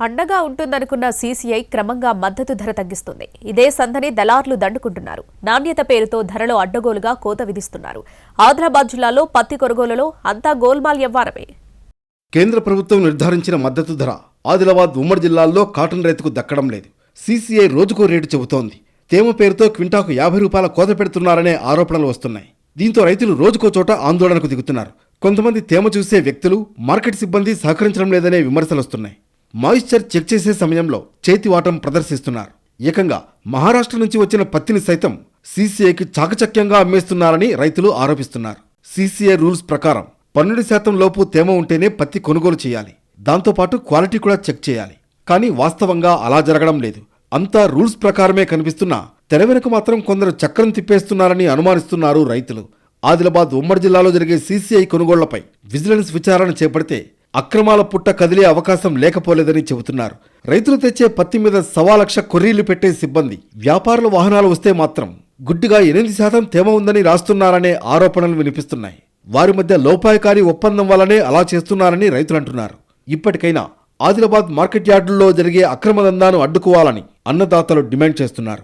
అండగా ఉంటుందనుకున్న సీసీఐ క్రమంగా మద్దతు ధర తగ్గిస్తుంది. ఇదే సందని దళార్లు దండుకుంటున్నారు. నాణ్యత పేరుతో ధరలో అడ్డగోలుగా కోత విధిస్తున్నారు. ఆదిలాబాద్ జిల్లాలో పత్తి కొనుగోలులో అంతా గోల్మాల్ వ్యవహారమే. కేంద్ర ప్రభుత్వం నిర్ధారించిన మద్దతు ధర ఆదిలాబాద్ ఉమ్మడి జిల్లాల్లో కాటన్ రైతుకు దక్కడం లేదు. సీసీఐ రోజుకో రేటు చెబుతోంది. తేమ పేరుతో క్వింటాకు 50 రూపాయల కోత పెడుతున్నారనే ఆరోపణలు వస్తున్నాయి. దీంతో రైతులు రోజుకో చోట ఆందోళనకు దిగుతున్నారు. కొంతమంది తేమ చూసే వ్యక్తులు, మార్కెట్ సిబ్బంది సహకరించడం లేదనే విమర్శలొస్తున్నాయి. మాయిశ్చర్ చెక్ చేసే సమయంలో చేతివాటం ప్రదర్శిస్తున్నారు. ఏకంగా మహారాష్ట్ర నుంచి వచ్చిన పత్తిని సైతం సీసీఐకి చాకచక్యంగా అమ్మేస్తున్నారని రైతులు ఆరోపిస్తున్నారు. సీసీఐ రూల్స్ ప్రకారం 12% లోపు తేమ ఉంటేనే పత్తి కొనుగోలు చేయాలి. దాంతోపాటు క్వాలిటీ కూడా చెక్ చేయాలి. కానీ వాస్తవంగా అలా జరగడం లేదు. అంతా రూల్స్ ప్రకారమే కనిపిస్తున్నా తెర వెనుక మాత్రం కొందరు చక్రం తిప్పేస్తున్నారని అనుమానిస్తున్నారు రైతులు. ఆదిలాబాద్ ఉమ్మడి జిల్లాలో జరిగే సీసీఐ కొనుగోళ్లపై విజిలెన్స్ విచారణ చేపడితే అక్రమాల పుట్ట కదిలే అవకాశం లేకపోలేదని చెబుతున్నారు. రైతులు తెచ్చే పత్తి మీద 1.25 లక్ష కొర్రీలు పెట్టే సిబ్బంది, వ్యాపారుల వాహనాలు వస్తే మాత్రం గుడ్డిగా 8% తేమ ఉందని రాస్తున్నారనే ఆరోపణలు వినిపిస్తున్నాయి. వారి మధ్య లోపాయకారి ఒప్పందం వల్లనే అలా చేస్తున్నారని రైతులంటున్నారు. ఇప్పటికైనా ఆదిలాబాద్ మార్కెట్ యార్డుల్లో జరిగే అక్రమ దందాను అడ్డుకోవాలని అన్నదాతలు డిమాండ్ చేస్తున్నారు.